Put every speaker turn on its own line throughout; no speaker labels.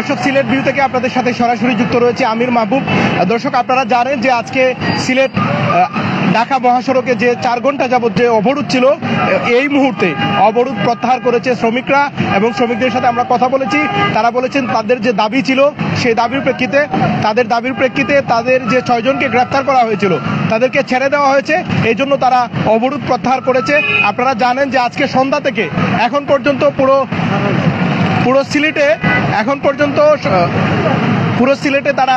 দর্শক, সিলেট ভিউ থেকে আপনাদের সাথে সরাসরি যুক্ত রয়েছে আমির মাহবুব। দর্শক, আপনারা জানেন যে আজকে সিলেট ঢাকা মহাসড়কে যে 4 ঘন্টা যাবত যে অবরোধ ছিল, এই মুহূর্তে অবরোধ প্রত্যাহার করেছে শ্রমিকরা এবং শ্রমিকদের সাথে আমরা কথা বলেছি। তারা বলেছেন তাদের যে দাবি ছিল সেই দাবির প্রেক্ষিতে তাদের যে 6 জনকে গ্রেফতার করা হয়েছিল তাদেরকে ছেড়ে দেওয়া হয়েছে। এই জন্য তারা অবরোধ প্রত্যাহার করেছে। আপনারা জানেন যে আজকে সন্ধ্যা থেকে এখন পর্যন্ত পুরো সিলেটে তারা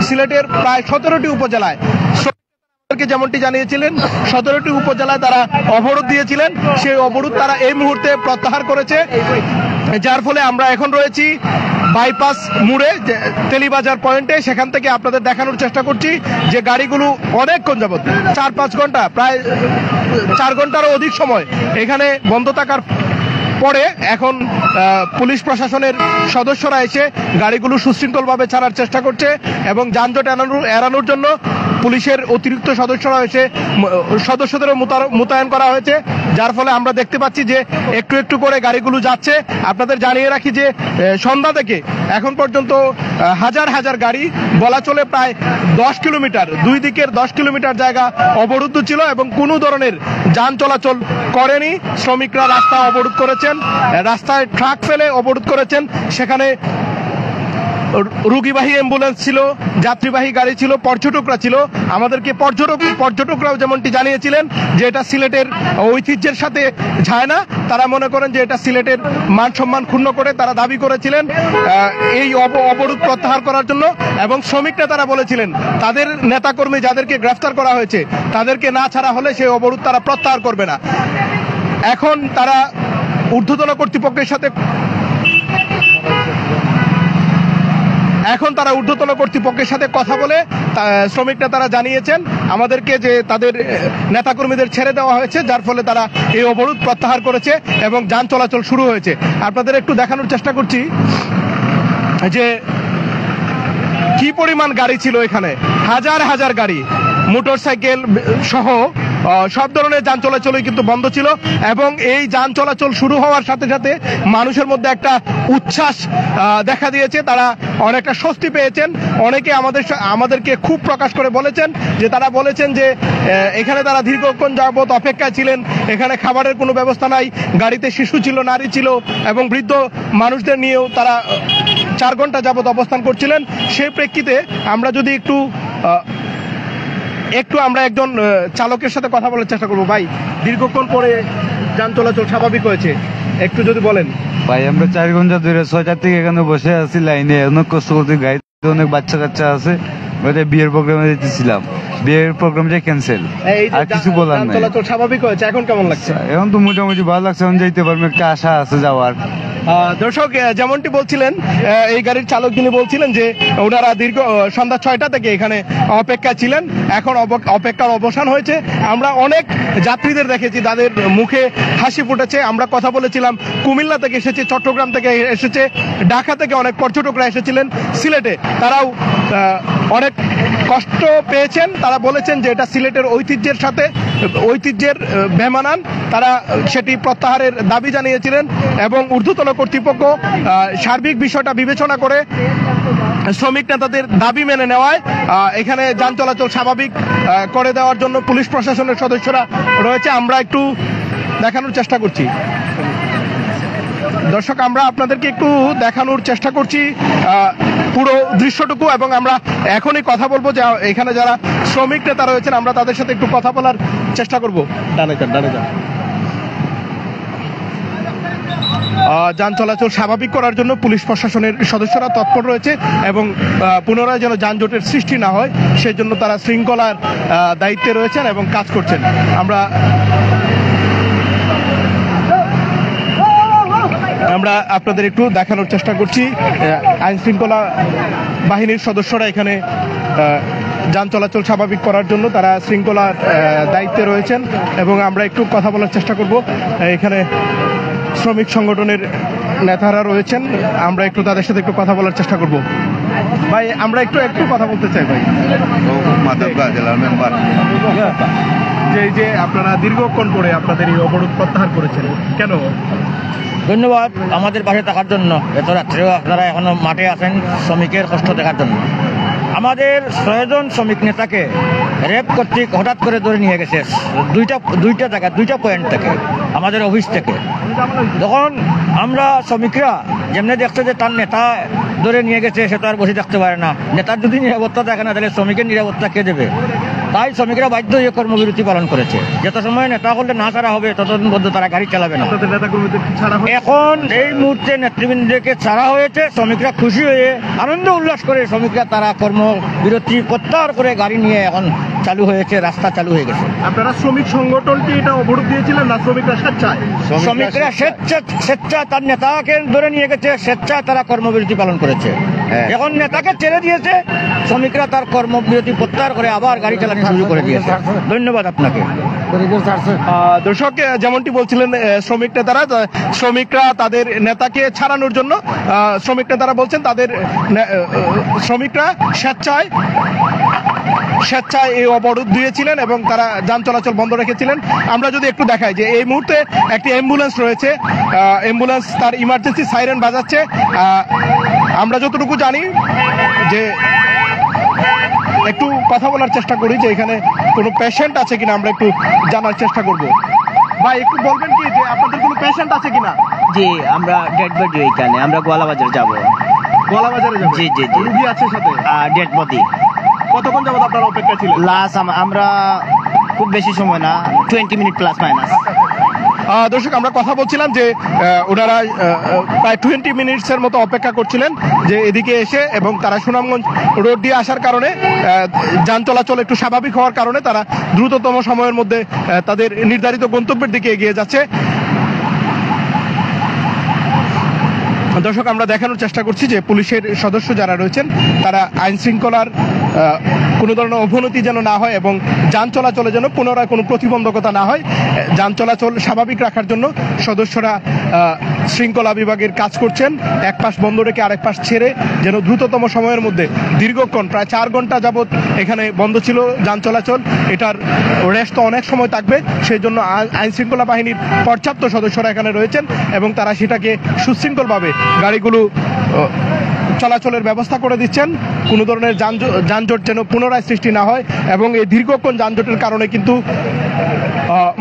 সিলেটের প্রায় 17টি উপজেলায় যেমনটি জানিয়েছিলেন 17টি উপজেলায় তারা অবরোধ দিয়েছিলেন, সেই অবরোধ তারা এই মুহূর্তে প্রত্যাহার করেছে। যার ফলে আমরা এখন রয়েছি বাইপাস মোড়ে তেলিবাজার পয়েন্টে। সেখান থেকে আপনাদের দেখানোর চেষ্টা করছি যে গাড়িগুলো অনেকক্ষণ যাবত 4-5 ঘন্টা, প্রায় 4 ঘন্টারও অধিক সময় এখানে বন্ধ থাকার পরে এখন পুলিশ প্রশাসনের সদস্যরা এসে গাড়িগুলো সুশৃঙ্খলভাবে ছাড়ার চেষ্টা করছে এবং যানজট এড়ানোর জন্য পুলিশের অতিরিক্ত সদস্যদেরও মোতায়েন করা হয়েছে। যার ফলে আমরা দেখতে পাচ্ছি যে একটু একটু করে গাড়িগুলো যাচ্ছে। আপনাদের জানিয়ে রাখি যে সন্ধ্যা থেকে এখন পর্যন্ত হাজার হাজার গাড়ি, বলা চলে প্রায় 10 কিলোমিটার, দুই দিকের 10 কিলোমিটার জায়গা অবরুদ্ধ ছিল এবং কোনো ধরনের যান চলাচল করেনি। শ্রমিকরা রাস্তা অবরোধ করেছেন, রাস্তায় ট্রাক ফেলে অবরোধ করেছেন। সেখানে রোগীবাহী অ্যাম্বুলেন্স ছিল, যাত্রীবাহী গাড়ি ছিল, পর্যটকরা ছিল। আমাদেরকে পর্যটকরাও যেমনটি জানিয়েছিলেন যে এটা সিলেটের ঐতিহ্যের সাথে যায় না। তারা মনে করেন যে এটা সিলেটের মান সম্মান ক্ষুণ্ণ করে তারা দাবি করেছিলেন এই অবরোধ প্রত্যাহার করার জন্য। এবং শ্রমিক নেতারা বলেছিলেন তাদের নেতাকর্মী যাদেরকে গ্রেফতার করা হয়েছে তাদেরকে না ছাড়া হলে সেই অবরোধ তারা প্রত্যাহার করবে না। এখন তারা ঊর্ধ্বতন কর্তৃপক্ষের সাথে কথা বলে শ্রমিক নেতারা জানিয়েছেন আমাদেরকে যে তাদের নেতাকর্মীদের ছেড়ে দেওয়া হয়েছে, যার ফলে তারা এই অবরোধ প্রত্যাহার করেছে এবং যান চলাচল শুরু হয়েছে। আপনাদের একটু দেখানোর চেষ্টা করছি যে কি পরিমাণ গাড়ি ছিল এখানে। হাজার হাজার গাড়ি, মোটরসাইকেল সহ সব ধরনের যান চলাচলই কিন্তু বন্ধ ছিল এবং এই যান চলাচল শুরু হওয়ার সাথে সাথে মানুষের মধ্যে একটা উচ্ছ্বাস দেখা দিয়েছে। তারা অনেকটা স্বস্তি পেয়েছেন। অনেকে আমাদেরকে খুব প্রকাশ করে বলেছেন যে এখানে তারা দীর্ঘক্ষণ যাবত অপেক্ষায় ছিলেন, এখানে খাবারের কোনো ব্যবস্থা নাই, গাড়িতে শিশু ছিল, নারী ছিল এবং বৃদ্ধ মানুষদের নিয়েও তারা 4 ঘন্টা যাবত অবস্থান করছিলেন। সেই প্রেক্ষিতে আমরা যদি একটু আমরা একজন চালকের সাথে কথা বলার চেষ্টা করবো। ভাই, দীর্ঘক্ষণ পরে যান চলাচল স্বাভাবিক হয়েছে, একটু যদি বলেন।
ভাই, আমরা 4 ঘন্টা ধরে 6টার থেকে এখানে বসে আছি লাইনে, অনেক কষ্ট করতে। গাড়িতে অনেক বাচ্চা কাচ্চা আছে, বিয়ের প্রোগ্রামে যেতেছিলাম, বিয়ের প্রোগ্রামটা ক্যান্সেল, আর কিছু বলার নাই।
চলাচল স্বাভাবিক হয়েছে, এখন কেমন লাগছে?
এখন তো মোটামুটি ভালো লাগছে, এখন যাইতে পারবো, একটা আশা আছে যাওয়ার।
দর্শক, যেমনটি বলছিলেন এই গাড়ির চালক, যিনি বলছিলেন যে ওনারা দীর্ঘ সন্ধ্যা 6টা থেকে এখানে অপেক্ষা ছিলেন, এখন অপেক্ষার অবসান হয়েছে। আমরা অনেক যাত্রীদের দেখেছি, তাদের মুখে হাসি ফুটেছে। আমরা কথা বলেছিলাম, কুমিল্লা থেকে এসেছে, চট্টগ্রাম থেকে এসেছে, ঢাকা থেকে অনেক পর্যটকরা এসেছিলেন সিলেটে। তারাও অনেক কষ্ট পেয়েছেন। তারা বলেছেন যে এটা সিলেটের ঐতিহ্যের বেমানান। তারা সেটি প্রত্যাহারের দাবি জানিয়েছিলেন এবং ঊর্ধ্বতন কর্তৃপক্ষ সার্বিক বিষয়টা বিবেচনা করে শ্রমিক নেতাদের দাবি মেনে নেওয়ায় এখানে যান চলাচল স্বাভাবিক করে দেওয়ার জন্য পুলিশ প্রশাসনের সদস্যরা রয়েছে। আমরা একটু দেখানোর চেষ্টা করছি। দর্শক, আমরা আপনাদেরকে একটু দেখানোর চেষ্টা করছি পুরো দৃশ্যটুকু এবং আমরা এখনই কথা বলবো যে এখানে যারা শ্রমিক নেতা রয়েছেন আমরা তাদের সাথে একটু কথা বলার চেষ্টা করব। ডানে যান। যান চলাচল স্বাভাবিক করার জন্য পুলিশ প্রশাসনের সদস্যরা তৎপর রয়েছে এবং পুনরায় যেন যানজটের সৃষ্টি না হয় সেই জন্য তারা শৃঙ্খলার দায়িত্বে রয়েছেন এবং কাজ করছেন। আমরা আপনাদের একটু দেখানোর চেষ্টা করছি আইন শৃঙ্খলা বাহিনীর সদস্যরা এখানে যান চলাচল স্বাভাবিক করার জন্য তারা শৃঙ্খলার দায়িত্বে রয়েছেন এবং আমরা একটু কথা বলার চেষ্টা করব। এখানে শ্রমিক সংগঠনের নেতারা রয়েছেন, আমরা একটু তাদের সাথে একটু কথা বলার চেষ্টা করব। ভাই, আমরা একটু কথা বলতে চাই। ভাই,
জেলার মেম্বার,
যে আপনারা দীর্ঘক্ষণ পরে আপনাদের এই অবরোধ প্রত্যাহার করেছেন, কেন?
ধন্যবাদ আমাদের পাশে থাকার জন্য। এত রাত্রেও আপনারা এখনো মাঠে আছেন শ্রমিকের কষ্ট দেখার জন্য। আমাদের 6 জন শ্রমিক নেতাকে র্যাব কর্তৃক হঠাৎ করে ধরে নিয়ে গেছে দুইটা জায়গা, 2টা পয়েন্ট থেকে, আমাদের অফিস থেকে। তখন আমরা শ্রমিকরা যেমনি দেখছে যে তার নেতা ধরে নিয়ে গেছে, সে তো আর বসে থাকতে পারে না। নেতার যদি নিরাপত্তা থাকে না, তাহলে শ্রমিকের নিরাপত্তা কে দেবে? তাই শ্রমিকরা বাধ্য হয়ে কর্মবিরতি পালন করেছে। যত সময় নেতা করলে না ছাড়া হবে ততদিন পর্যন্ত তারা গাড়ি চালাবে না। এখন এই মুহূর্তে নেতৃবৃন্দকে ছাড়া হয়েছে। শ্রমিকরা খুশি হয়ে আনন্দ উল্লাস করে শ্রমিকরা তারা কর্মবিরতি প্রত্যাহার করে গাড়ি নিয়ে এখন চালু হয়েছে, রাস্তা চালু হয়ে গেছে।
আপনারা শ্রমিক সংগঠনটি এটা অবরোধ দিয়েছিলেন না শ্রমিকরা স্বেচ্ছায়?
শ্রমিকরা স্বেচ্ছায় তার নেতাকে ধরে নিয়ে গেছে, স্বেচ্ছায় তারা কর্মবিরতি পালন করেছে। এখন নেতাকে ছেড়ে দিয়েছে, শ্রমিকরা তার কর্মবিরতি প্রত্যাহার করে আবার গাড়ি চালানো শুরু করে দিয়েছে। ধন্যবাদ আপনাকে।
দর্শক, যেমনটি বলছিলেন শ্রমিকরা তাদের নেতাকে ছাড়ানোর জন্য শ্রমিক নেতারা বলছেন তাদের শ্রমিকরা স্বেচ্ছায় এই অবরোধ দিয়েছিলেন এবং তারা যান চলাচল বন্ধ রেখেছিলেন। আমরা যদি একটু দেখাই যে এই মুহূর্তে একটি অ্যাম্বুলেন্স রয়েছে, অ্যাম্বুলেন্স তার ইমার্জেন্সি সাইরেন বাজাচ্ছে। আমরা যতটুকু জানি যে একটু কথা বলার চেষ্টা করি যে এখানে কোনো পেশেন্ট আছে কিনা, আমরা একটু জানার চেষ্টা করব। ভাই, একটু বলবেন কি যে আপনাদের কোনো পেশেন্ট আছে কিনা?
জি, আমরা ডেড বডি এখানে, আমরা গোয়ালাবাজার যাব।
গোয়ালাবাজারে যাবেন?
জি জি জি।
রোগী আছে সাথে?
Dead body.
কতক্ষণ যাবত আপনারা অপেক্ষা ছিলেন?
লাস্ট আমরা খুব বেশি সময় না, 20 মিনিট প্লাস মাইনাস।
দর্শক, আমরা কথা বলছিলাম যে ওনারা প্রায় 20 মিনিটসের মতো অপেক্ষা করছিলেন যে এদিকে এসে, এবং তারা সুনামগঞ্জ রোড দিয়ে আসার কারণে যান চলাচল একটু স্বাভাবিক হওয়ার কারণে তারা দ্রুততম সময়ের মধ্যে তাদের নির্ধারিত গন্তব্যের দিকে এগিয়ে যাচ্ছে। দর্শক, আমরা দেখানোর চেষ্টা করছি যে পুলিশের সদস্য যারা রয়েছেন তারা আইন শৃঙ্খলার কোনো ধরনের অবনতি যেন না হয় এবং যান চলাচলে যেন পুনরায় কোনো প্রতিবন্ধকতা না হয়, যান চলাচল স্বাভাবিক রাখার জন্য সদস্যরা শৃঙ্খলা বিভাগের কাজ করছেন। এক পাশ বন্ধ রেখে আরেক পাশ ছেড়ে যেন দ্রুততম সময়ের মধ্যে দীর্ঘক্ষণ প্রায় 4 ঘন্টা যাবৎ এখানে বন্ধ ছিল যান চলাচল, এটার রেস্ট তো অনেক সময় থাকবে, সেই জন্য আইন শৃঙ্খলা বাহিনীর পর্যাপ্ত সদস্যরা এখানে রয়েছেন এবং তারা সেটাকে সুশৃঙ্খলভাবে গাড়িগুলো চলাচলের ব্যবস্থা করে দিচ্ছেন। কোনো ধরনের যানজট যেন পুনরায় সৃষ্টি না হয়, এবং এই দীর্ঘক্ষণ যানজটের কারণে কিন্তু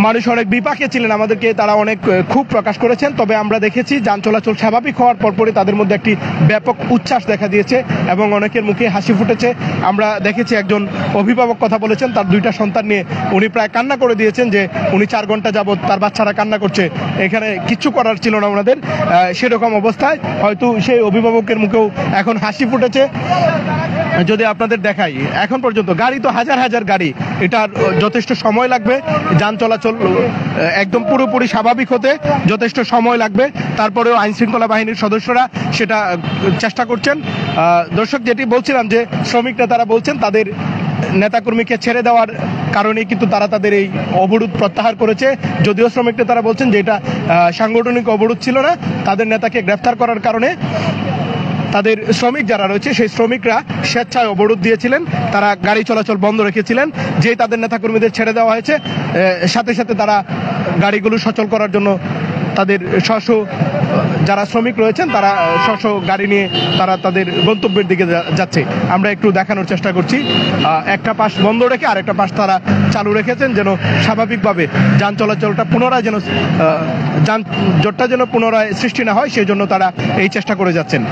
মানুষ অনেক বিপাকে ছিলেন, আমাদেরকে তারা অনেক ক্ষোভ প্রকাশ করেছেন। তবে আমরা দেখেছি যান চলাচল স্বাভাবিক হওয়ার পরপরই তাদের মধ্যে একটি ব্যাপক উচ্ছ্বাস দেখা দিয়েছে এবং অনেকের মুখে হাসি ফুটেছে। আমরা দেখেছি একজন অভিভাবক কথা বলেছেন, তার 2টা সন্তান নিয়ে উনি প্রায় কান্না করে দিয়েছেন যে উনি 4 ঘন্টা যাবৎ তার বাচ্চারা কান্না করছে, এখানে কিচ্ছু করার ছিল না ওনাদের। সেরকম অবস্থায় হয়তো সেই অভিভাবকের মুখেও এখন হাসি ফুটেছে। যদি আপনাদের দেখাই, এখন পর্যন্ত গাড়ি তো হাজার হাজার গাড়ি, এটার যথেষ্ট সময় লাগবে, যান চলাচল একদম পুরোপুরি স্বাভাবিক হতে যথেষ্ট সময় লাগবে। তারপরেও আইন শৃঙ্খলা বাহিনীর সদস্যরা সেটা চেষ্টা করছেন। দর্শক, যেটি বলছিলাম যে শ্রমিক নেতারা বলছেন তাদের নেতাকর্মীকে ছেড়ে দেওয়ার কারণে কিন্তু তারা তাদের এই অবরোধ প্রত্যাহার করেছে। যদিও শ্রমিক নেতারা বলছেন যে এটা সাংগঠনিক অবরোধ ছিল না, তাদের নেতাকে গ্রেফতার করার কারণে তাদের শ্রমিক যারা রয়েছে সেই শ্রমিকরা স্বেচ্ছায় অবরোধ দিয়েছিলেন, তারা গাড়ি চলাচল বন্ধ রেখেছিলেন। যেই তাদের নেতাকর্মীদের ছেড়ে দেওয়া হয়েছে, সাথে সাথে তারা গাড়িগুলো সচল করার জন্য তাদের স্ব যারা শ্রমিক রয়েছেন তারা স্ব গাড়ি নিয়ে তারা তাদের গন্তব্যের দিকে যাচ্ছে। আমরা একটু দেখানোর চেষ্টা করছি, একটা পাশ বন্ধ রেখে আরেকটা পাশ তারা চালু রেখেছেন যেন স্বাভাবিকভাবে যান চলাচলটা পুনরায় যেন যানজটটা যেন পুনরায় সৃষ্টি না হয়, সেই জন্য তারা এই চেষ্টা করে যাচ্ছেন।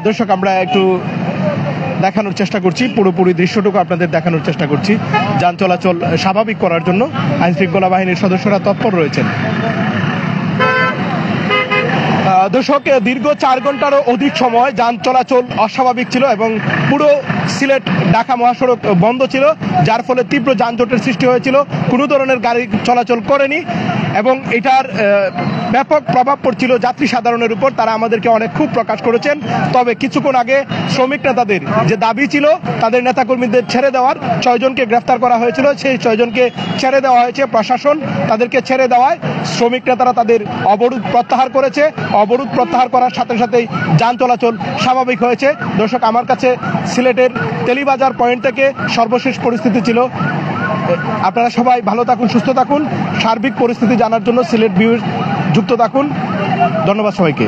দর্শক, আমরা একটু দেখানোর চেষ্টা করছি, পুরোপুরি দৃশ্যটুকু আপনাদের দেখানোর চেষ্টা করছি। যান চলাচল স্বাভাবিক করার জন্য আইন শৃঙ্খলা বাহিনীর সদস্যরা তৎপর রয়েছেন। দর্শক, দীর্ঘ 4 ঘন্টারও অধিক সময় যান চলাচল অস্বাভাবিক ছিল এবং পুরো সিলেট ঢাকা মহাসড়ক বন্ধ ছিল, যার ফলে তীব্র যানজটের সৃষ্টি হয়েছিল। কোনো ধরনের গাড়ি চলাচল করেনি এবং এটার ব্যাপক প্রভাব পড়ছিল যাত্রী সাধারণের উপর। তারা আমাদেরকে অনেক ক্ষোভ প্রকাশ করেছেন। তবে কিছুক্ষণ আগে শ্রমিক নেতাদের যে দাবি ছিল তাদের নেতাকর্মীদের ছেড়ে দেওয়ার, 6 জনকে গ্রেফতার করা হয়েছিল, সেই 6 জনকে ছেড়ে দেওয়া হয়েছে। প্রশাসন তাদেরকে ছেড়ে দেওয়ায় শ্রমিক নেতারা তাদের অবরোধ প্রত্যাহার করেছে। অবরোধ প্রত্যাহার করার সাথে সাথেই যান চলাচল স্বাভাবিক হয়েছে। দর্শক, আমার কাছে সিলেটের তেলিবাজার পয়েন্ট থেকে সর্বশেষ পরিস্থিতি ছিল। আপনারা সবাই ভালো থাকুন, সুস্থ থাকুন। সার্বিক পরিস্থিতি জানার জন্য সিলেট ভিউ যুক্ত থাকুন। ধন্যবাদ সবাইকে।